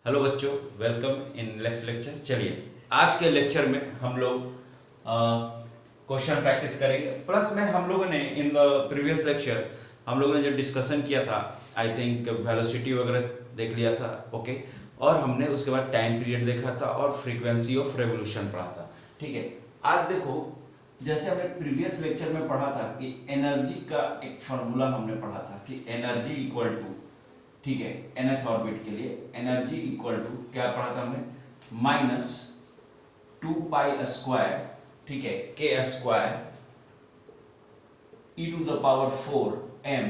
Hello बच्चों, welcome in next lecture. चलिए आज के लेक्चर में हम लोग क्वेश्चन प्रैक्टिस करेंगे। प्लस में हम लोगों ने इन द प्रीवियस लेक्चर हम लोगों ने जो डिस्कशन किया था, आई थिंक वेलोसिटी वगैरह देख लिया था। ओके, और हमने उसके बाद टाइम पीरियड देखा था और फ्रीक्वेंसी ऑफ रेवोल्यूशन पढ़ा था। ठीक है, आज देखो, जैसे हमने प्रीवियस लेक्चर में पढ़ा था कि एनर्जी का एक फार्मूला हमने पढ़ा था कि एनर्जी इक्वल टू, ठीक है, nth ऑर्बिट के लिए एनर्जी इक्वल टू क्या पढ़ा था हमने, माइनस 2 पाई स्क्वायर, ठीक है, K square E to the power 4 m,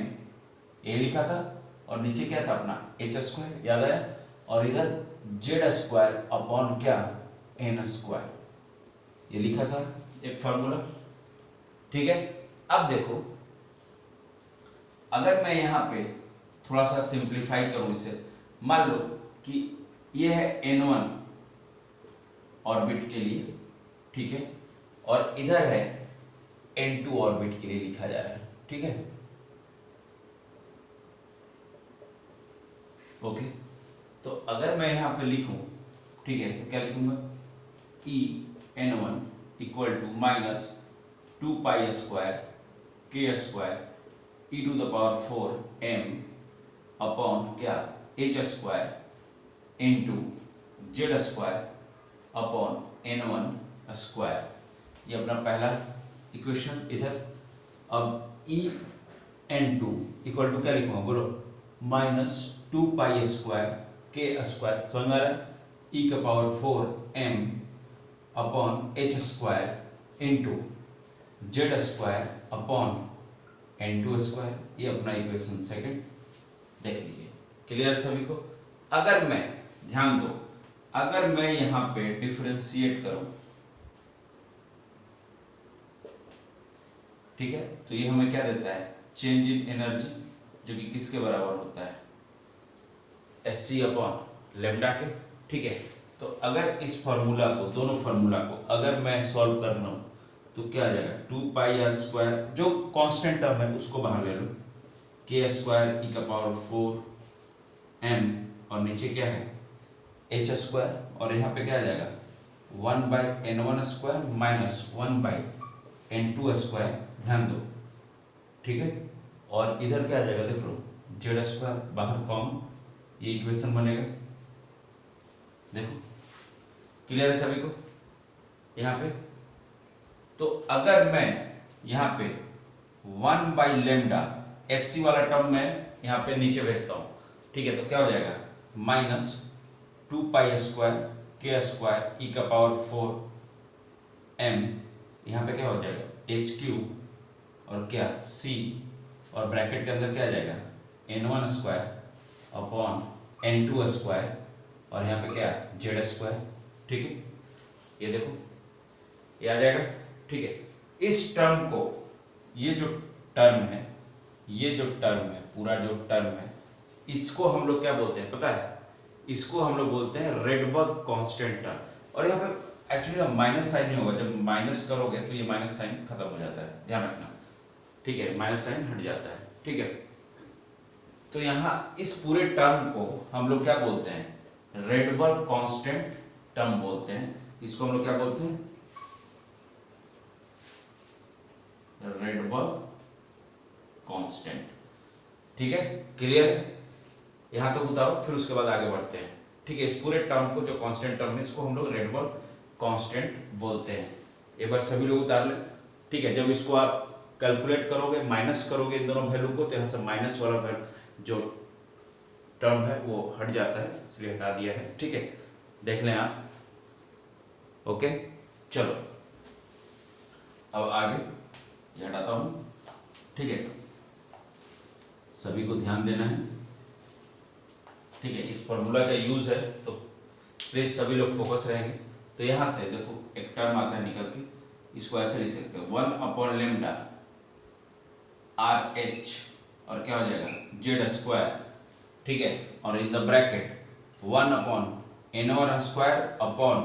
ये लिखा था। और नीचे क्या था अपना h स्क्वायर, याद आया। और इधर z स्क्वायर अपॉन क्या, n स्क्वायर, ये लिखा था एक फार्मूला। ठीक है, अब देखो, अगर मैं यहां पे थोड़ा सा सिंप्लीफाई करूं इसे, मान लो कि ये है n1 ऑर्बिट के लिए, ठीक है, और इधर है n2 ऑर्बिट के लिए लिखा जा रहा है। ठीक है, ओके। तो अगर मैं यहां पे लिखूं, ठीक है, तो क्या लिखूंगा, E n1 equal to minus 2 pi square के square E to the power 4 m upon क्या, h square into Z square upon n1 square, ये अपना पहला इक्वेशन इधर। अब ई n2 इक्वल टू क्या लिखूंगा, बोलो, माइनस 2 पाई स्क्वायर के स्क्वायर, समझ में आ रहा है, ई का power 4 m upon h square into Z square upon n2 square, ये अपना इक्वेशन सेकंड। देख लीजिए, क्लियर सभी को। अगर मैं, ध्यान दो, अगर मैं यहां पे डिफरेंशिएट करूं, ठीक है, तो ये हमें क्या देता है, चेंज इन एनर्जी, जो कि किसके बराबर होता है, एससी अपॉन लेमडा के। ठीक है, तो अगर इस फॉर्मूला को, दोनों फॉर्मूला को अगर मैं सॉल्व करना हूं तो क्या आ जाएगा, 2 पाई जो कांस्टेंट टर्म है उसको बाहर ले लो, के स्क्वायर ई का पावर 4 m, और नीचे क्या है h स्क्वायर, और यहाँ पे क्या आ जाएगा 1/n1 square minus 1/n2 square, ध्यान दो, ठीक है। और इधर क्या आ जाएगा, देख लो, जेड स्क्वायर बाहर कॉमन, ये इक्वेशन बनेगा। देखो, क्लियर है सभी को यहाँ पे। तो अगर मैं यहाँ पे 1/लेमडा एच वाला टर्म मैं यहाँ पे नीचे भेजता हूँ, ठीक है, तो क्या हो जाएगा, माइनस 2 पाई स्क्वायर के स्क्वायर ई का पावर 4 m, यहाँ पे क्या हो जाएगा एच क्यूब और क्या c, और ब्रैकेट के अंदर क्या आ जाएगा n1 square upon n2 square, और यहाँ पे क्या जेड स्क्वायर। ठीक है, ये देखो, ये आ जाएगा। ठीक है, इस टर्म को, ये जो टर्म है, ये जो टर्म है, पूरा जो टर्म है, इसको हम लोग क्या बोलते हैं पता है, इसको हम लोग बोलते हैं रेडबर्ग कांस्टेंट टर्म। और यहाँ पे एक्चुअली माइनस साइन नहीं होगा, जब माइनस करोगे तो ये माइनस साइन खत्म हो जाता है, ध्यान रखना। ठीक है, माइनस साइन हट जाता है। ठीक है, तो यहाँ इस पूरे टर्म को हम लोग क्या बोलते हैं, रेडबर्ग कांस्टेंट टर्म बोलते हैं। इसको हम लोग क्या बोलते हैं, रेडबर्ग कांस्टेंट। ठीक है, क्लियर है, यहां तक उतारो, फिर उसके बाद आगे बढ़ते हैं। ठीक है, इस पूरे टर्म को, जो कांस्टेंट टर्म है, इसको हम लोग रेडबर्ग कांस्टेंट बोलते हैं। एक बार सभी लोग उतार लें। ठीक है, जब इसको आप कैलकुलेट करोगे, माइनस करोगे इन दोनों वैल्यू को, तो यहां से माइनस वाला वैल्यू जो टर्म है वो हट जाता है, इसलिए हटा दिया है। ठीक है, देख लें आप। ओके, चलो अब आगे ये हटाता हूं। ठीक है, सभी को ध्यान देना है। ठीक है, इस फॉर्मूला का यूज है, तो प्लीज सभी लोग फोकस रहेंगे। तो यहां से देखो, एक टर्म आता है निकल के, इसको ऐसे लिख सकते हो, 1/लेमडा आर एच, और क्या हो जाएगा जेड स्क्वायर। ठीक है, और in the bracket 1/n1 square upon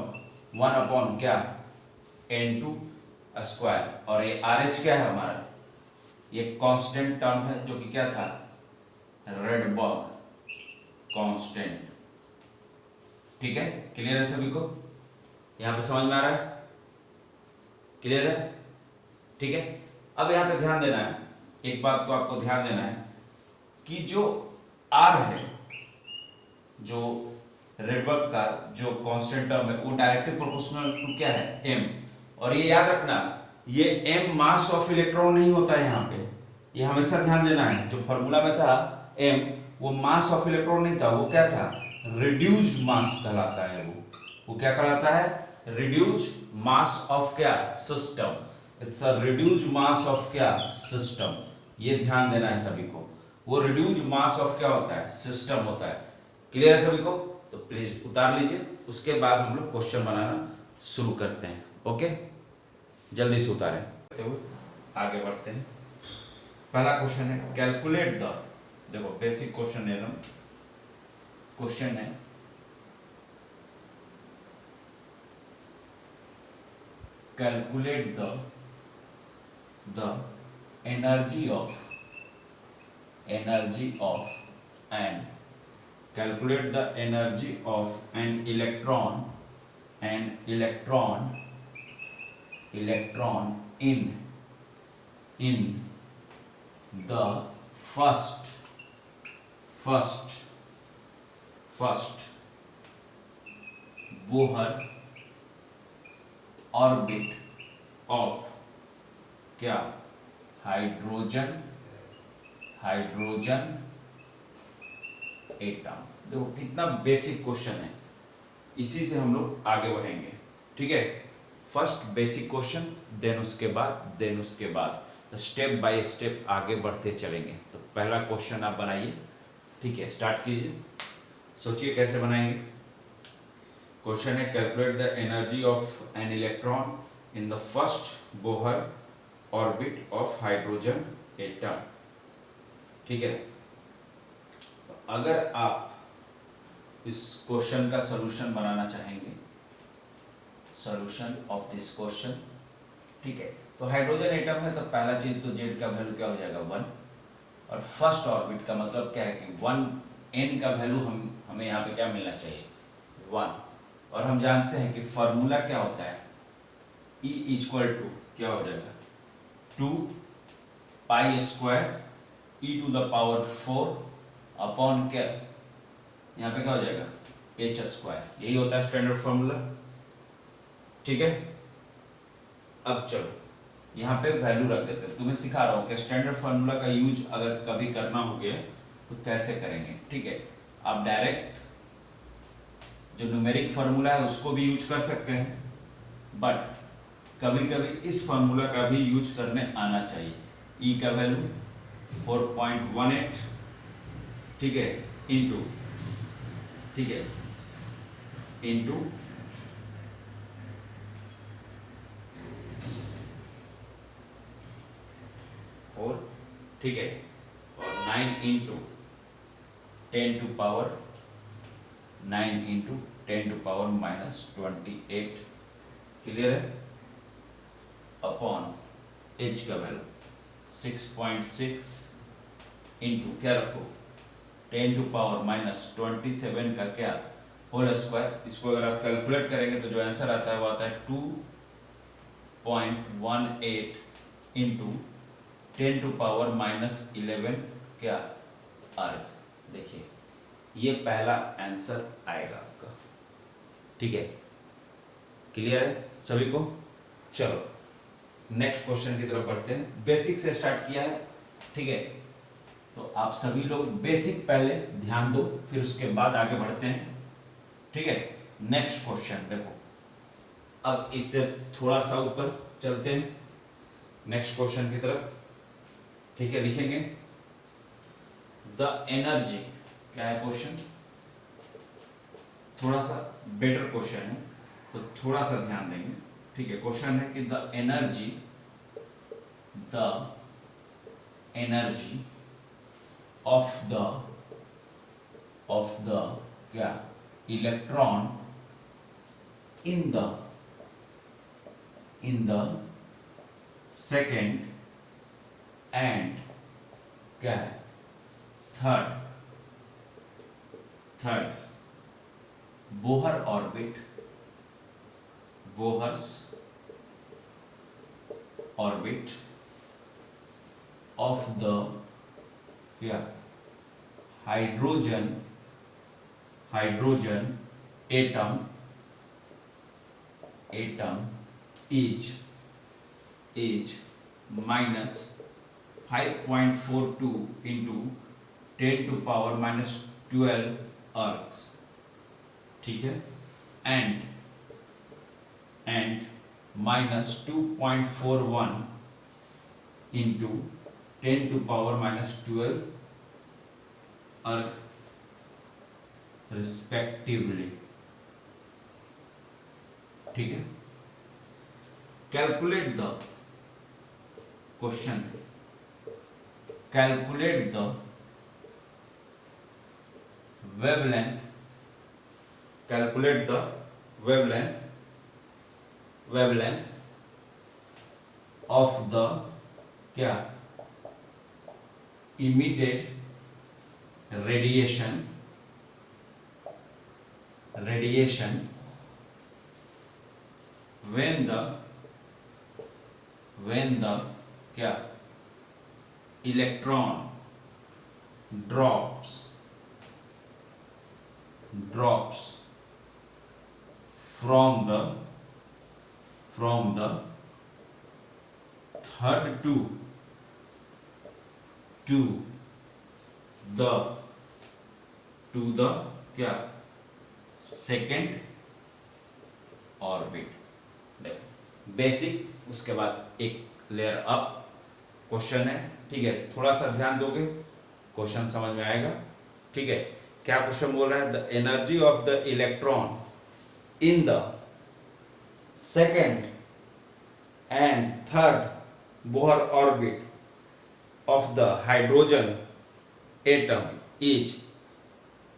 1/ क्या n2 स्क्वायर, और ये आर एच क्या है हमारा, ये कांस्टेंट टर्म है, जो कि क्या था, रेडबर्ग कांस्टेंट। ठीक है, क्लियर है सभी को? यहाँ पे समझ में आ रहा है? क्लियर है? ठीक है। अब यहाँ पे ध्यान देना है, एक बात को आपको ध्यान देना है कि जो आर है, जो रेडबर्ग का जो कांस्टेंट टर्म है, वो डायरेक्टली प्रोपोर्शनल टू क्या है? एम। और ये याद रखना, ये एम मास ऑफ इलेक्ट्रॉन नहीं होता है यहाँ पे, ये हमेशा ध्यान देना है। जो फॉर्मूला में था एम, वो मास ऑफ इलेक्ट्रॉन नहीं था, वो क्या था? रिड्यूस्ड मास कहलाता है। वो क्या कहलाता है? रिड्यूस्ड मास ऑफ क्या? System. It's a reduced mass of क्या? सिस्टम। ये ध्यान देना है सभी को। वो रिड्यूस्ड मास ऑफ क्या होता है? सिस्टम होता है। क्लियर है सभी को? तो प्लीज उतार लीजिए, उसके बाद हम लोग क्वेश्चन बनाना शुरू करते हैं। ओके, जल्दी से उतारें, करते हुए आगे बढ़ते हैं। पहला क्वेश्चन है कैलकुलेट द, देखो बेसिक क्वेश्चन है, क्वेश्चन है calculate the energy of an, calculate the energy of an electron in the first Bohr orbit of क्या? Hydrogen atom. देखो कितना बेसिक क्वेश्चन है, इसी से हम लोग आगे बढ़ेंगे। ठीक है, फर्स्ट बेसिक क्वेश्चन, देन उसके बाद स्टेप बाय स्टेप आगे बढ़ते चलेंगे। तो पहला क्वेश्चन आप बनाइए। ठीक है, स्टार्ट कीजिए, सोचिए कैसे बनाएंगे। क्वेश्चन है calculate the energy of an electron in the first Bohr orbit of hydrogen atom. ठीक है, अगर आप इस क्वेश्चन का सॉल्यूशन बनाना चाहेंगे, सॉल्यूशन ऑफ दिस क्वेश्चन, ठीक है, तो हाइड्रोजन एटम है तो पहला चीज तो जेड का वैल्यू क्या हो जाएगा? 1। और फर्स्ट ऑर्बिट का मतलब क्या है कि 1, एन का वैल्यू हमें यहाँ पे क्या मिलना चाहिए? 1। और हम जानते हैं कि फॉर्मूला क्या होता है? E इक्वल टू क्या हो जाएगा? 2 pi square e to the power 4 upon क्या, यहाँ पे क्या हो जाएगा? H square. यही होता है स्टैंडर्ड फॉर्मूला। ठीक है, अब चलो यहाँ पे वैल्यू रख देते हैं। तुम्हें सिखा रहा हूँ कि स्टैंडर्ड फार्मूला का यूज अगर कभी करना हो गया तो कैसे करेंगे। ठीक है, आप डायरेक्ट जो न्यूमेरिक फार्मूला है उसको भी यूज कर सकते हैं, बट कभी कभी इस फार्मूला का भी यूज करने आना चाहिए। ई का वैल्यू 4.18, ठीक है, इंटू, ठीक है, इंटू 4, ठीक है, और 9 into 10 to power 9 into 10 to power -28। Clear है? अपॉन एच का वैल्यू 6.6 इंटू क्या रखो? 10 टू पावर -27 का क्या? Whole square. इसको अगर आप कैलकुलेट करेंगे तो जो आंसर आता है वो आता है 2.18 इंटू 10 टू पावर -11 क्या? अर्ग। देखिए ये पहला आंसर आएगा आपका। ठीक है, क्लियर है सभी को? चलो नेक्स्ट क्वेश्चन की तरफ बढ़ते हैं। बेसिक से स्टार्ट किया है, ठीक है, तो आप सभी लोग बेसिक पहले ध्यान दो, फिर उसके बाद आगे बढ़ते हैं। ठीक है, नेक्स्ट क्वेश्चन देखो, अब इससे थोड़ा सा ऊपर चलते हैं नेक्स्ट क्वेश्चन की तरफ। ठीक है, लिखेंगे द एनर्जी, क्या है क्वेश्चन? थोड़ा सा बेटर क्वेश्चन है तो थोड़ा सा ध्यान देंगे। ठीक है, क्वेश्चन है कि द एनर्जी ऑफ द क्या? Electron in the second and क्या है? Third Bohr orbit, Bohr's orbit of the क्या hydrogen atom is minus 5.42 into 10 to power minus 12 erg, ठीक है, and minus 2.41 into 10 to power minus 12 earth respectively, ठीक है। Calculate the question, calculate the wavelength, calculate the wavelength of the क्या emitted radiation when the क्या electron drops from the third to the क्या second orbit. Basic, उसके बाद एक layer up question है, ठीक है। थोड़ा सा ध्यान दोगे क्वेश्चन समझ में आएगा, ठीक है। क्या क्वेश्चन बोल रहा है? The energy of the electron in the second and third Bohr orbit of the hydrogen atom is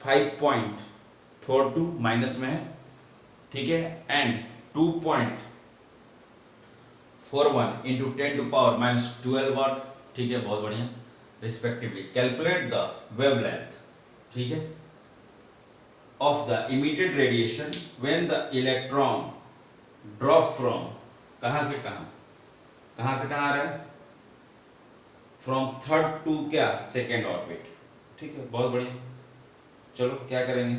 5.42 minus में है, ठीक है, एंड 2.41 into 10 to power minus 12 watt, ठीक है, बहुत बढ़िया, रिस्पेक्टिवली। कैलकुलेट द वेवलेंथ, ठीक है, of the emitted radiation when the electron drop from कहां से कहां आ रहा है? फ्रॉम थर्ड टू क्या सेकेंड ऑर्बिट, ठीक है, बहुत बढ़िया। चलो क्या करेंगे,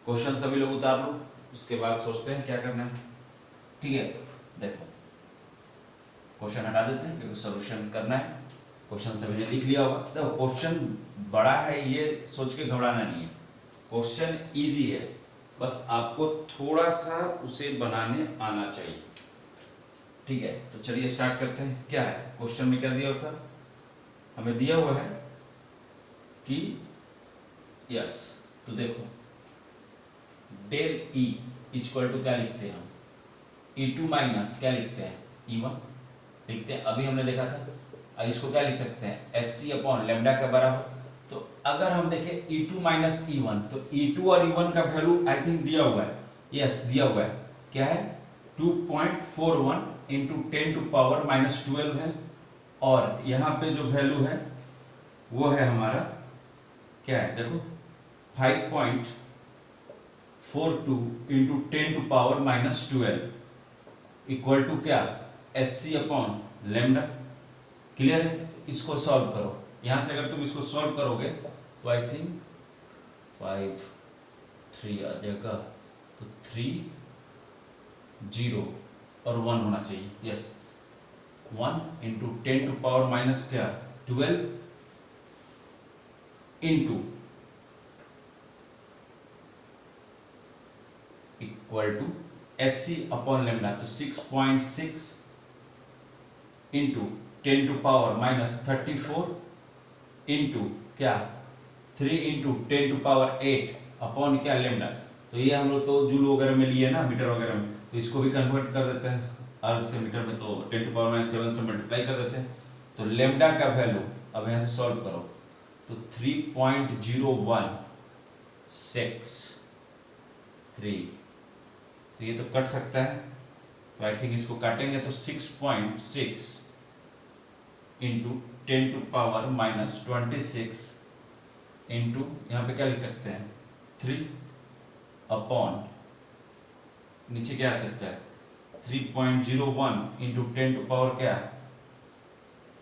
क्वेश्चन सभी लोग उतार लो, उसके बाद सोचते हैं क्या करना है, ठीक है। देखो क्वेश्चन हटा देते हैं क्योंकि सॉल्यूशन करना है। क्वेश्चन सभी ने लिख लिया होगा। देखो क्वेश्चन बड़ा है ये सोच के घबराना नहीं है, क्वेश्चन इजी है, बस आपको थोड़ा सा उसे बनाने आना चाहिए, ठीक है। तो चलिए स्टार्ट करते हैं। क्या है क्वेश्चन में, क्या दिया होता है? हमें दिया हुआ है कि यस, तो देखो डेल ई इक्वल टू क्या लिखते हैं हम? E2 माइनस क्या लिखते हैं? E1 लिखते हैं, अभी हमने देखा था। इसको क्या लिख सकते हैं? SC अपॉन लेमडा के बराबर। तो अगर हम देखें E2 माइनस E1, तो E2 और E1 का वैल्यू आई थिंक दिया हुआ है, यस दिया हुआ है, क्या है? 2.41 इंटू 10 टू पावर माइनस 12 है, और यहाँ पे जो वैल्यू है वो है हमारा क्या है? देखो 5.42 into 10 to power minus 12 equal to क्या? HC upon lambda. क्लियर है? इसको सॉल्व करो, यहां से अगर तुम इसको सॉल्व करोगे तो आई थिंक 5 3 आ जाएगा, तो 3 0 और 1 होना चाहिए, yes 1 into 10 to power minus क्या 12 into equal to HC upon lambda, तो 6.6 into 10 to power minus 34 into क्या 3 इंटू 10 टू पावर 8 अपॉन क्या लेमडा। तो ये हम लोग तो जूल वगैरह में लिए ना, मीटर वगैरह में, तो इसको भी कन्वर्ट कर देते हैं अर्ग से मीटर में, तो 10 टू पावर माइनस 7 से मल्टीप्लाई कर देते हैं। तो लेमडा का वैल्यू अब यहाँ से सॉल्व करो, तो 3.0163, तो ये तो कट सकता है, तो आई थिंक इसको काटेंगे तो 6.6 into 10 to power minus 26 into यहाँ पे क्या लिख सकते हैं 3, अपॉन नीचे क्या आ सकता है 3.01 इंटू 10 टू पावर क्या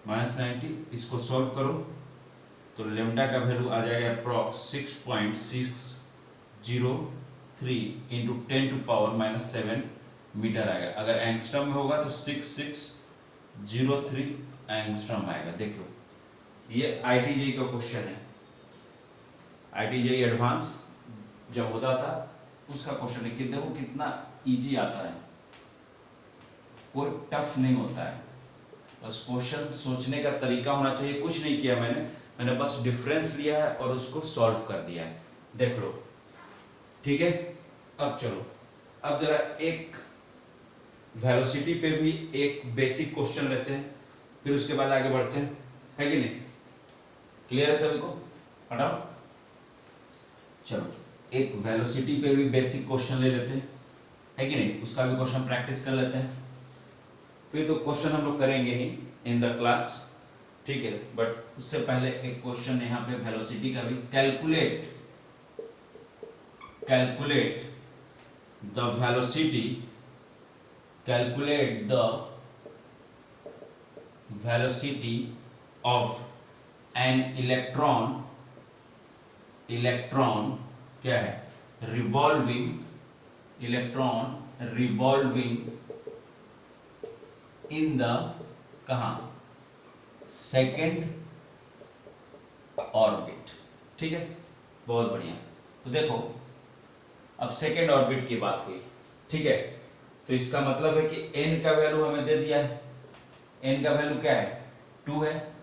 -90। इसको सॉल्व करो तो लेमडा का वैल्यू आ जाएगा approx 6.603 into 10 to power -7 metre आएगा। अगर एंगस्ट्रम में होगा तो 6603 एंगस्ट्रम आएगा। देख लो ये IIT-JEE का क्वेश्चन है। IIT-JEE एडवांस जब होता था उसका क्वेश्चन है कि देखो कितना इजी आता है, कोई टफ नहीं होता है, बस क्वेश्चन सोचने का तरीका होना चाहिए। कुछ नहीं किया मैंने बस डिफरेंस लिया है और उसको सॉल्व कर दिया है। देख लो ठीक है। अब चलो अब जरा एक वेलोसिटी पे भी एक बेसिक क्वेश्चन लेते हैं, फिर उसके बाद आगे बढ़ते हैं, है कि नहीं? क्लियर है सभी को? हटाओ चलो एक वेलोसिटी पे भी बेसिक क्वेश्चन ले लेते हैं, है कि नहीं? उसका भी क्वेश्चन प्रैक्टिस कर लेते हैं। फिर तो क्वेश्चन हम लोग करेंगे ही इन द क्लास, ठीक है, बट उससे पहले एक क्वेश्चन यहाँ पे वेलोसिटी का भी। Calculate the velocity, calculate the velocity of an electron क्या है? रिवॉल्विंग इन द कहां? Second orbit. ठीक है, बहुत बढ़िया। तो देखो अब सेकेंड ऑर्बिट की बात हुई, ठीक है, तो इसका मतलब है कि n का वैल्यू हमें दे दिया है। n का वैल्यू क्या है? 2 है,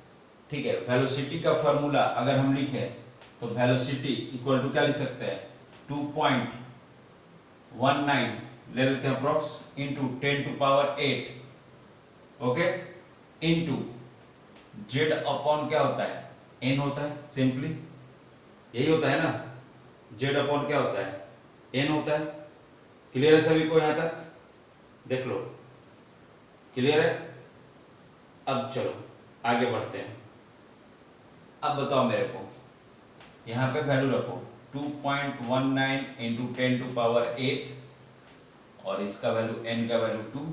ठीक है। वेलोसिटी का फॉर्मूला अगर हम लिखें तो वेलोसिटी इक्वल टू क्या लिख सकते हैं? 2.19 ले लेते हैं approx into 10 to power 8, okay, into Z upon क्या होता है? n होता है, सिंपली यही होता है ना, जेड अपॉन क्या होता है? n होता है। क्लियर है सभी को यहां तक? देख लो क्लियर है। अब चलो आगे बढ़ते हैं। अब बताओ मेरे को, यहां पे वैल्यू रखो 2.19 इंटू 10 टू पावर 8 और इसका वैल्यू n का वैल्यू 2,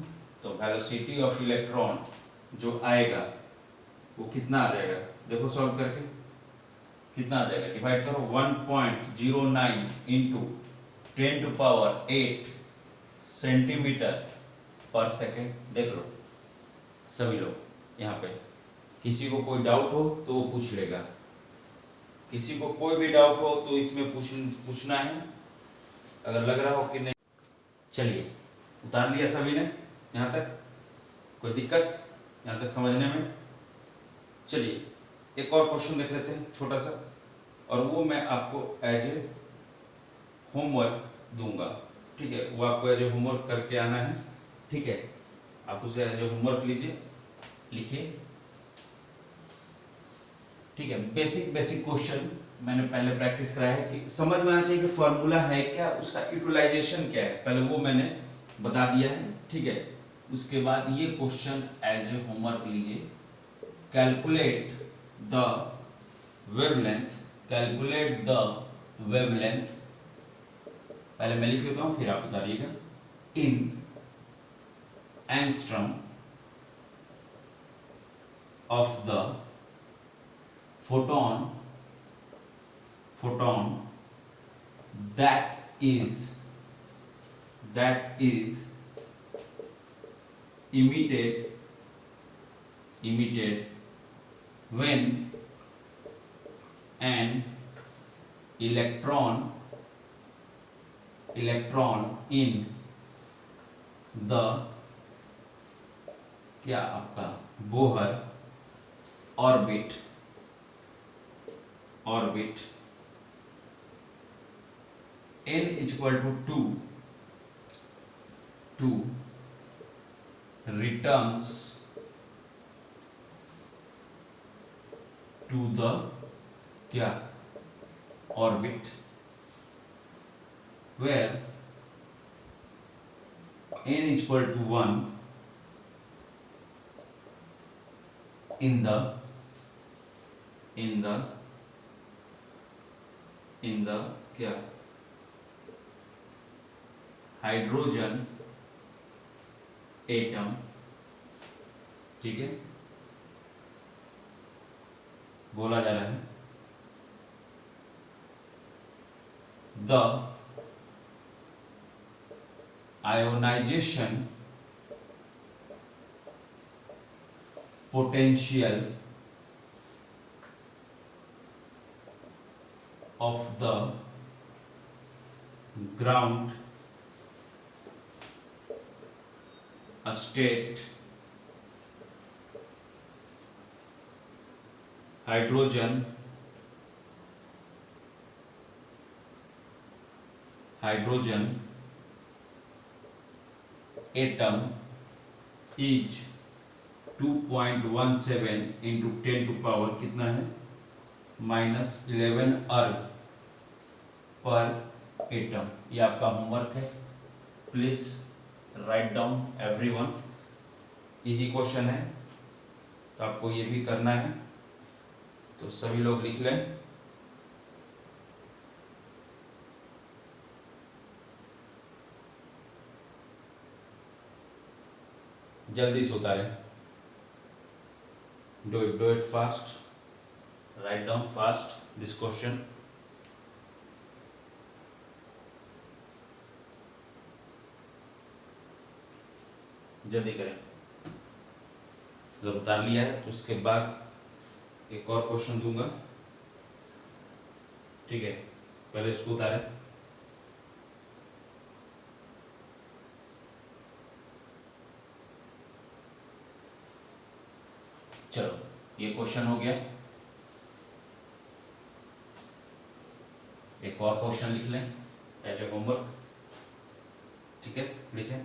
तो वेलोसिटी ऑफ इलेक्ट्रॉन जो आएगा वो कितना आ जाएगा? देखो सॉल्व करके कितना आ जाएगा, डिवाइड करो 1.09 इंटू 10 टू पावर 8 सेंटीमीटर पर सेकेंड। देख लो सभी लोग यहाँ पे, किसी को कोई डाउट हो तो वो पूछ लेगा, किसी को कोई भी डाउट हो तो इसमें पूछना है, अगर लग रहा हो कि नहीं। चलिए उतार लिया सभी ने यहाँ तक? कोई दिक्कत यहाँ तक समझने में? चलिए एक और क्वेश्चन देख लेते हैं छोटा सा, और वो मैं आपको एज ए होमवर्क दूंगा, ठीक है, वो आपको एज ए होमवर्क करके आना है, ठीक है, आप उसे एज ए होमवर्क लीजिए, लिखिए, ठीक है। बेसिक क्वेश्चन मैंने पहले प्रैक्टिस कराया है कि समझ में आना चाहिए कि फॉर्मूला है क्या, उसका यूटिलाइजेशन क्या है, पहले वो मैंने बता दिया है, ठीक है। उसके बाद ये क्वेश्चन एज ए होमवर्क लीजिए, कैलकुलेट द वेवलेंथ, पहले मैं लिख देता हूं फिर आप बताइएगा, in angstrom of the photon that is emitted when an electron in the क्या आपका Bohr orbit n equal to 2 returns to the क्या orbit where n equal to 1 in the क्या हाइड्रोजन एटम, ठीक है, बोला जा रहा है the ionization potential of the ground state hydrogen atom is 2.17 into 10 to power कितना है -11 अर्ग पर एटम। ये आपका होमवर्क है, please write down everyone. Easy question है तो आपको ये भी करना है, तो सभी लोग लिख लें। जल्दी से उतारें, do it fast, write down fast this question। जल्दी करें। जब उतार लिया है तो उसके बाद एक और क्वेश्चन दूंगा, ठीक है, पहले इसको उतारें। चलो ये क्वेश्चन हो गया, एक और क्वेश्चन लिख लें एज ए होमवर्क, ठीक है, लिखें।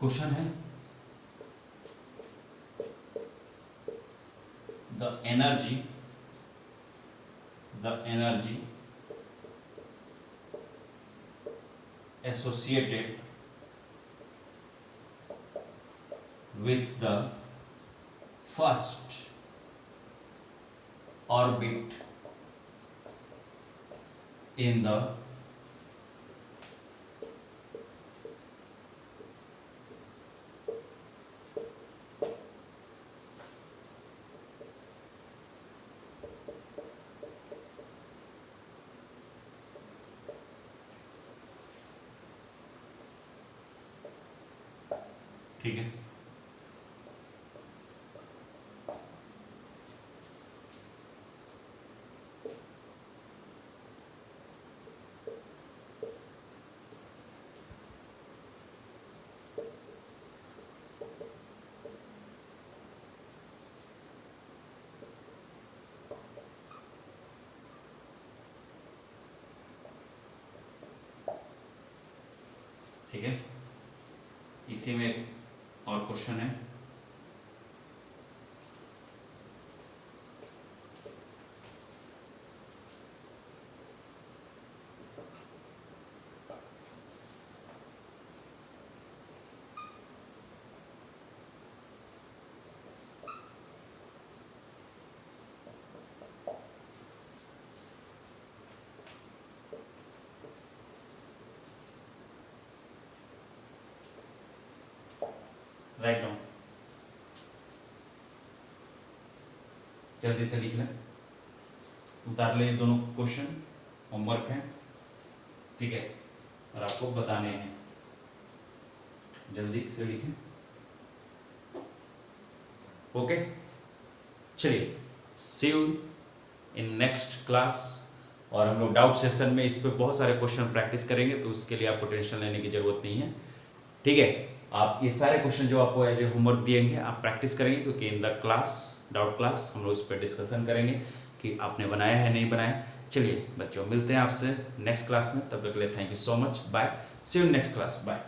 क्वेश्चन है the energy associated with the first orbit in the ठीक है, ठीक है। इसी में एक और क्वेश्चन है, राइट डाउन, जल्दी से लिख लें, उतार लें दोनों क्वेश्चन, होमवर्क है, ठीक है, और आपको बताने हैं, जल्दी से लिखें। ओके, चलिए सी यू इन नेक्स्ट क्लास। और हम लोग डाउट सेशन में इस पे बहुत सारे क्वेश्चन प्रैक्टिस करेंगे, तो उसके लिए आपको टेंशन लेने की जरूरत नहीं है, ठीक है। आप ये सारे क्वेश्चन जो आपको एज ए होमवर्क दिएंगे आप प्रैक्टिस करेंगे, क्योंकि in the class doubt class हम लोग इस पर डिस्कशन करेंगे कि आपने बनाया है नहीं बनाया। चलिए बच्चों, मिलते हैं आपसे नेक्स्ट क्लास में, तब तक के लिए thank you so much, bye, see you next class, bye.